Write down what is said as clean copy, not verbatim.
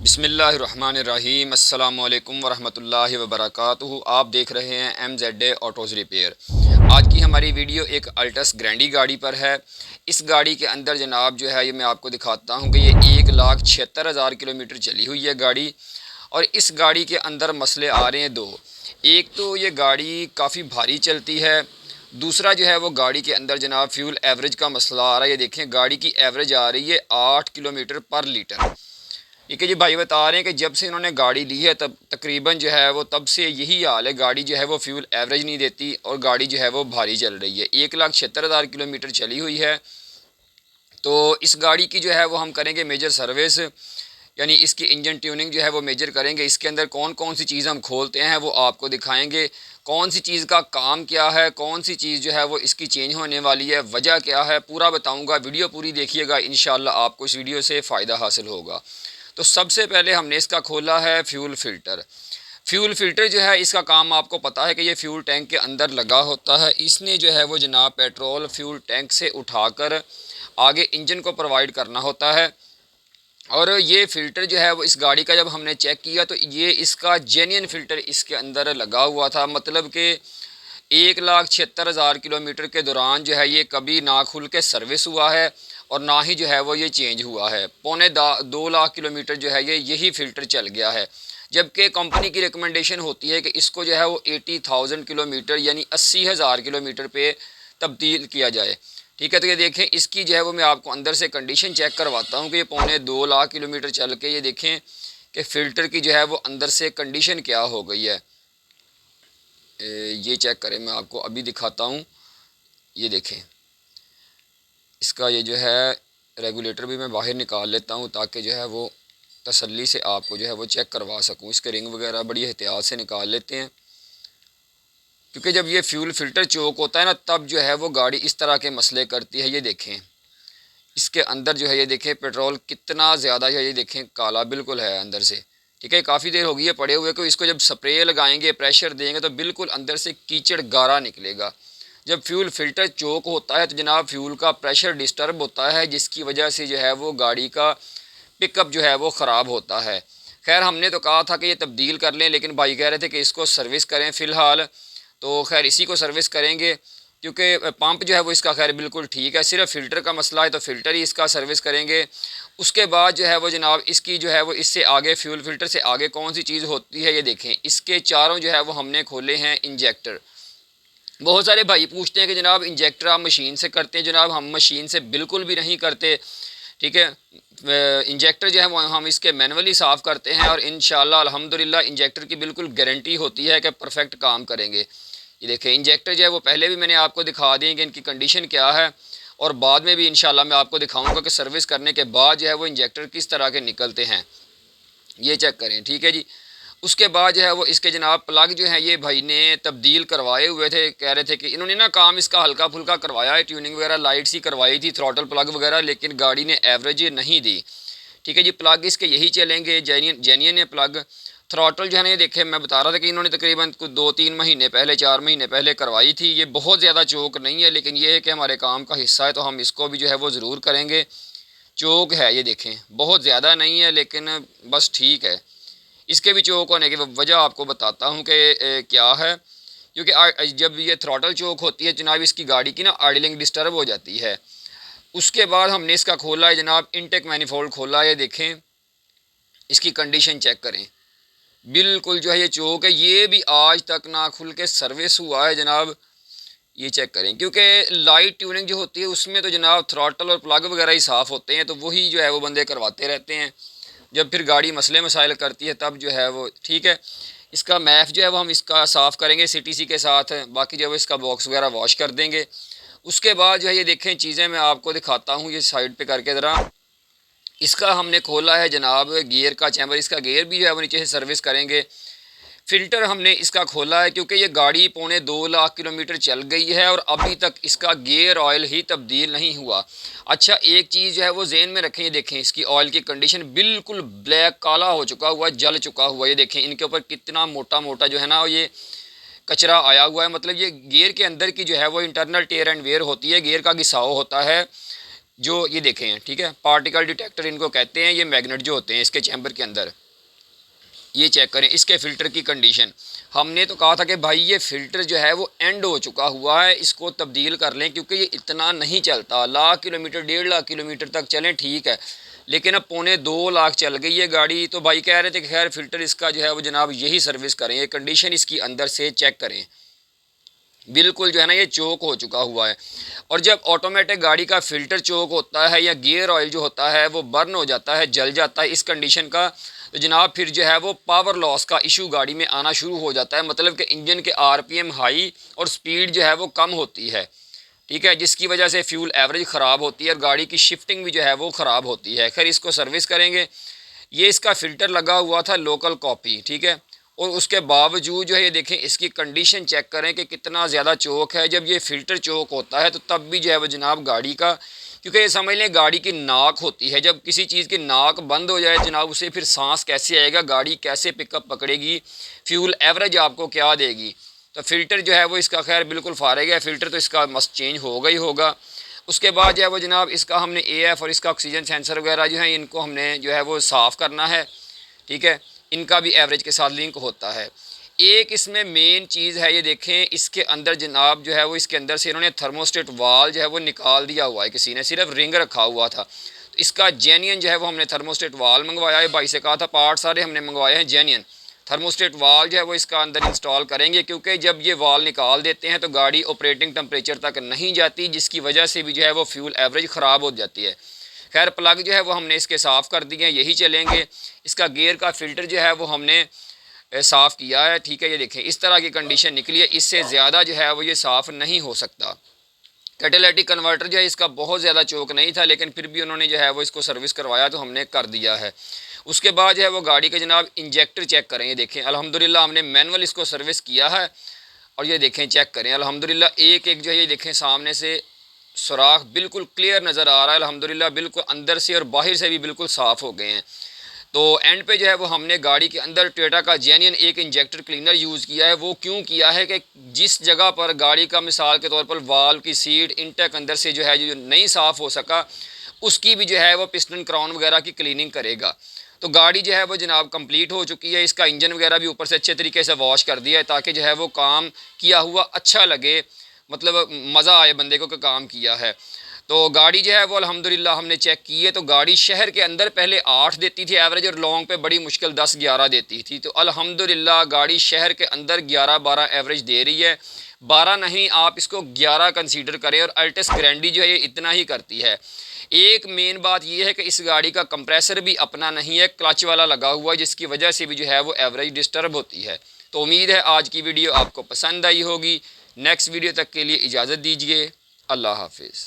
बिस्मिल्लाहिर्रहमानिर्रहीम अस्सलामुअलैकुम वरहमतुल्लाहि वबरकातुहू। आप देख रहे हैं MZA ऑटोज़ रिपेयर। आज की हमारी वीडियो एक अल्टस ग्रैंडी गाड़ी पर है। इस गाड़ी के अंदर जनाब जो है ये मैं आपको दिखाता हूँ कि ये 1,76,000 किलोमीटर चली हुई है गाड़ी। और इस गाड़ी के अंदर मसले आ रहे हैं दो। एक तो ये गाड़ी काफ़ी भारी चलती है, दूसरा जो है वो गाड़ी के अंदर जनाब फ्यूल एवरेज का मसला आ रहा है। ये देखें गाड़ी की एवरेज आ रही है 8 किलोमीटर पर लीटर। ठीक है जी, भाई बता रहे हैं कि जब से इन्होंने गाड़ी ली है तब तकरीबन जो है वो तब से यही हाल है। गाड़ी जो है वो फ्यूल एवरेज नहीं देती और गाड़ी जो है वो भारी चल रही है। 1,76,000 किलोमीटर चली हुई है। तो इस गाड़ी की जो है वो हम करेंगे मेजर सर्विस, यानी इसकी इंजन ट्यूनिंग जो है वो मेजर करेंगे। इसके अंदर कौन कौन सी चीज़ हम खोलते हैं वो आपको दिखाएंगे। कौन सी चीज़ का काम क्या है, कौन सी चीज़ जो है वो इसकी चेंज होने वाली है, वजह क्या है, पूरा बताऊंगा। वीडियो पूरी देखिएगा, इंशाल्लाह आपको इस वीडियो से फ़ायदा हासिल होगा। तो सबसे पहले हमने इसका खोला है फ्यूल फ़िल्टर। फ्यूल फ़िल्टर जो है इसका काम आपको पता है कि ये फ्यूल टैंक के अंदर लगा होता है। इसने जो है वो जनाब पेट्रोल फ्यूल टैंक से उठाकर आगे इंजन को प्रोवाइड करना होता है। और ये फ़िल्टर जो है वो इस गाड़ी का जब हमने चेक किया तो ये इसका जेन्युइन फ़िल्टर इसके अंदर लगा हुआ था। मतलब कि 1,76,000 किलोमीटर के दौरान जो है ये कभी ना खुल के सर्विस हुआ है और ना ही जो है वो ये चेंज हुआ है। पौने 2 लाख किलोमीटर जो है ये यही फ़िल्टर चल गया है। जबकि कंपनी की रिकमेंडेशन होती है कि इसको जो है वो 80,000 किलोमीटर यानी 80,000 किलोमीटर पे तब्दील किया जाए। ठीक है, तो ये देखें इसकी जो है वो मैं आपको अंदर से कंडीशन चेक करवाता हूँ कि ये पौने 2 लाख किलोमीटर चल के ये देखें कि फ़िल्टर की जो है वो अंदर से कंडीशन क्या हो गई है। ये चेक करें, मैं आपको अभी दिखाता हूँ। ये देखें इसका ये जो है रेगुलेटर भी मैं बाहर निकाल लेता हूँ ताकि जो है वो तसल्ली से आपको जो है वो चेक करवा सकूँ। इसके रिंग वगैरह बड़ी एहतियात से निकाल लेते हैं, क्योंकि जब ये फ्यूल फ़िल्टर चोक होता है ना तब जो है वो गाड़ी इस तरह के मसले करती है। ये देखें इसके अंदर जो है ये देखें पेट्रोल कितना ज़्यादा है, ये देखें काला बिल्कुल है अंदर से। ठीक है, काफ़ी देर हो गई है पड़े हुए को। इसको जब स्प्रे लगाएंगे प्रेशर देंगे तो बिल्कुल अंदर से कीचड़ गारा निकलेगा। जब फ्यूल फ़िल्टर चोक होता है तो जनाब फ्यूल का प्रेशर डिस्टर्ब होता है, जिसकी वजह से जो है वो गाड़ी का पिकअप जो है वो ख़राब होता है। खैर हमने तो कहा था कि ये तब्दील कर लें, लेकिन भाई कह रहे थे कि इसको सर्विस करें फ़िलहाल। तो खैर इसी को सर्विस करेंगे, क्योंकि पंप जो है वो इसका खैर बिल्कुल ठीक है। सिर्फ फ़िल्टर का मसला है तो फ़िल्टर ही इसका सर्विस करेंगे। उसके बाद जो है वो जनाब इसकी जो है वो इससे आगे फ्यूल फ़िल्टर से आगे कौन सी चीज़ होती है, ये देखें इसके चारों जो है वो हमने खोले हैं इंजेक्टर। बहुत सारे भाई पूछते हैं कि जनाब इंजेक्टर आप मशीन से करते हैं। जनाब हम मशीन से बिल्कुल भी नहीं करते। ठीक है, इंजेक्टर जो है वो हम इसके मैनुअली साफ़ करते हैं और इंशाल्लाह अल्हम्दुलिल्लाह इंजेक्टर की बिल्कुल गारंटी होती है कि परफेक्ट काम करेंगे। ये देखें इंजेक्टर जो है वो पहले भी मैंने आपको दिखा दिए कि इनकी कंडीशन क्या है, और बाद में भी इंशाल्लाह मैं आपको दिखाऊंगा कि सर्विस करने के बाद जो है वो इंजेक्टर किस तरह के निकलते हैं। ये चेक करें, ठीक है जी। उसके बाद जो है वो इसके जनाब प्लग जो है ये भाई ने तब्दील करवाए हुए थे। कह रहे थे कि इन्होंने ना काम इसका हल्का फुल्का करवाया है, ट्यूनिंग वगैरह लाइट सी करवाई थी, थ्रॉटल प्लग वगैरह, लेकिन गाड़ी ने एवरेज नहीं दी। ठीक है जी, प्लग इसके यही चलेंगे, जेन्युइन है प्लग। थ्रॉटल जो है ना ये देखे मैं बता रहा था कि इन्होंने तकरीबन कुछ 2-3 महीने पहले 4 महीने पहले करवाई थी। ये बहुत ज़्यादा चोक नहीं है, लेकिन ये है कि हमारे काम का हिस्सा है तो हम इसको भी जो है वो ज़रूर करेंगे। चोक है ये देखें, बहुत ज़्यादा नहीं है लेकिन बस ठीक है। इसके भी चोक होने की वजह आपको बताता हूँ कि क्या है। क्योंकि जब ये थ्रॉटल चोक होती है जनाब इसकी गाड़ी की ना आइडलिंग डिस्टर्ब हो जाती है। उसके बाद हमने इसका खोला है जनाब इनटेक मैनिफोल्ड खोला है। ये देखें इसकी कंडीशन चेक करें, बिल्कुल जो है ये चोक है, ये भी आज तक ना खुल के सर्विस हुआ है जनाब। ये चेक करें, क्योंकि लाइट ट्यूनिंग जो होती है उसमें तो जनाब थ्रॉटल और प्लग वगैरह ही साफ़ होते हैं, तो वही जो है वो बंदे करवाते रहते हैं। जब फिर गाड़ी मसले मसाइल करती है तब जो है वो ठीक है। इसका मैफ जो है वो हम इसका साफ़ करेंगे सीटीसी के साथ, बाकी जो है इसका बॉक्स वगैरह वॉश कर देंगे। उसके बाद जो है ये देखें चीज़ें मैं आपको दिखाता हूँ, ये साइड पे करके ज़रा। इसका हमने खोला है जनाब गियर का चैम्बर, इसका गियर भी जो है वो नीचे से सर्विस करेंगे। फ़िल्टर हमने इसका खोला है क्योंकि ये गाड़ी पौने 2 लाख किलोमीटर चल गई है और अभी तक इसका गियर ऑयल ही तब्दील नहीं हुआ। अच्छा एक चीज़ जो है वो जहन में रखें, ये देखें इसकी ऑयल की कंडीशन बिल्कुल ब्लैक काला हो चुका हुआ है, जल चुका हुआ है। ये देखें इनके ऊपर कितना मोटा मोटा जो है ना ये कचरा आया हुआ है। मतलब ये गियर के अंदर की जो है वो इंटरनल टेयर एंड वेयर होती है, गियर का घिसाव होता है। जो ये देखें, ठीक है, पार्टिकल डिटेक्टर इनको कहते हैं, ये मैग्नेट जो होते हैं इसके चैम्बर के अंदर, ये चेक करें इसके फ़िल्टर की कंडीशन। हमने तो कहा था कि भाई ये फ़िल्टर जो है वो एंड हो चुका हुआ है, इसको तब्दील कर लें क्योंकि ये इतना नहीं चलता, लाख किलोमीटर 1.5 लाख किलोमीटर तक चलें ठीक है, लेकिन अब 2.25 लाख चल गई है गाड़ी। तो भाई कह रहे थे कि खैर फ़िल्टर इसका जो है वो जनाब यही सर्विस करें, ये कंडीशन इसकी अंदर से चेक करें, बिल्कुल जो है ना ये चोक हो चुका हुआ है। और जब ऑटोमेटिक गाड़ी का फ़िल्टर चोक होता है या गियर ऑयल जो होता है वो बर्न हो जाता है, जल जाता है इस कंडीशन का, तो जनाब फिर जो है वो पावर लॉस का इशू गाड़ी में आना शुरू हो जाता है। मतलब कि इंजन के आरपीएम हाई और स्पीड जो है वो कम होती है, ठीक है, जिसकी वजह से फ्यूल एवरेज ख़राब होती है और गाड़ी की शिफ्टिंग भी जो है वो ख़राब होती है। खैर इसको सर्विस करेंगे। ये इसका फ़िल्टर लगा हुआ था लोकल कॉपी, ठीक है, और उसके बावजूद जो है ये देखें इसकी कंडीशन चेक करें कि कितना ज़्यादा चोक है। जब ये फ़िल्टर चोक होता है तो तब भी जो है वो जनाब गाड़ी का, क्योंकि ये समझ लें गाड़ी की नाक होती है, जब किसी चीज़ की नाक बंद हो जाए जनाब उसे फिर सांस कैसे आएगा, गाड़ी कैसे पिकअप पकड़ेगी, फ्यूल एवरेज आपको क्या देगी। तो फ़िल्टर जो है वो इसका खैर बिल्कुल फारेग है, फ़िल्टर तो इसका मस्त चेंज होगा ही होगा। उसके बाद जो है वो जनाब इसका हमने एएफ और इसका ऑक्सीजन सेंसर वगैरह जो है इनको हमने जो है वो साफ़ करना है, ठीक है, इनका भी एवरेज के साथ लिंक होता है। एक इसमें मेन चीज़ है, ये देखें इसके अंदर जनाब जो है वो इसके अंदर से इन्होंने थर्मोस्टेट वाल जो है वो निकाल दिया हुआ है, किसी ने सिर्फ रिंग रखा हुआ था। तो इसका जेन्युइन जो है वो हमने थर्मोस्टेट वाल मंगवाया है, भाई से कहा था पार्ट सारे हमने मंगवाए हैं जेन्युइन। थर्मोस्टेट वाल जो है वो इसका अंदर इंस्टॉल करेंगे, क्योंकि जब ये वाल निकाल देते हैं तो गाड़ी ऑपरेटिंग टेम्परेचर तक नहीं जाती, जिसकी वजह से भी जो है वो फ्यूल एवरेज ख़राब हो जाती है। खैर प्लग जो है वो हमने इसके साफ़ कर दिए हैं, यही चलेंगे। इसका गियर का फ़िल्टर जो है वो हमने साफ़ किया है, ठीक है, ये देखें इस तरह की कंडीशन निकली है, इससे ज़्यादा जो है वो ये साफ़ नहीं हो सकता। कैटालिटिक कन्वर्टर जो है इसका बहुत ज़्यादा चोक नहीं था, लेकिन फिर भी उन्होंने जो है वो इसको सर्विस करवाया तो हमने कर दिया है। उसके बाद जो है वो गाड़ी के जनाब इंजेक्टर चेक करें, ये देखें अल्हम्दुलिल्लाह हमने मैनुअल इसको सर्विस किया है, और ये देखें चेक करें अल्हम्दुलिल्लाह एक एक जो है ये देखें सामने से सुराख बिल्कुल क्लियर नज़र आ रहा है अल्हम्दुलिल्लाह, बिल्कुल अंदर से और बाहर से भी बिल्कुल साफ़ हो गए हैं। तो एंड पे जो है वो हमने गाड़ी के अंदर टोयोटा का जेन्युइन एक इंजेक्टर क्लीनर यूज़ किया है। वो क्यों किया है कि जिस जगह पर गाड़ी का मिसाल के तौर पर वाल्व की सीट इंटेक अंदर से जो है जो नहीं साफ़ हो सका, उसकी भी जो है वो पिस्टन क्राउन वगैरह की क्लीनिंग करेगा। तो गाड़ी जो है वो जनाब कंप्लीट हो चुकी है, इसका इंजन वगैरह भी ऊपर से अच्छे तरीके से वॉश कर दिया है ताकि जो है वो काम किया हुआ अच्छा लगे, मतलब मज़ा आए बंदे को कि काम किया है। तो गाड़ी जो है वो अल्हम्दुलिल्लाह हमने चेक की है, तो गाड़ी शहर के अंदर पहले 8 देती थी एवरेज और लॉन्ग पे बड़ी मुश्किल 10-11 देती थी। तो अल्हम्दुलिल्लाह गाड़ी शहर के अंदर 11-12 एवरेज दे रही है, 12 नहीं आप इसको 11 कंसीडर करें। और अल्टिस ग्रैंडी जो है ये इतना ही करती है। एक मेन बात ये है कि इस गाड़ी का कंप्रेसर भी अपना नहीं है, क्लच वाला लगा हुआ है, जिसकी वजह से भी जो है वो एवरेज डिस्टर्ब होती है। तो उम्मीद है आज की वीडियो आपको पसंद आई होगी। नेक्स्ट वीडियो तक के लिए इजाज़त दीजिए। अल्लाह हाफिज़।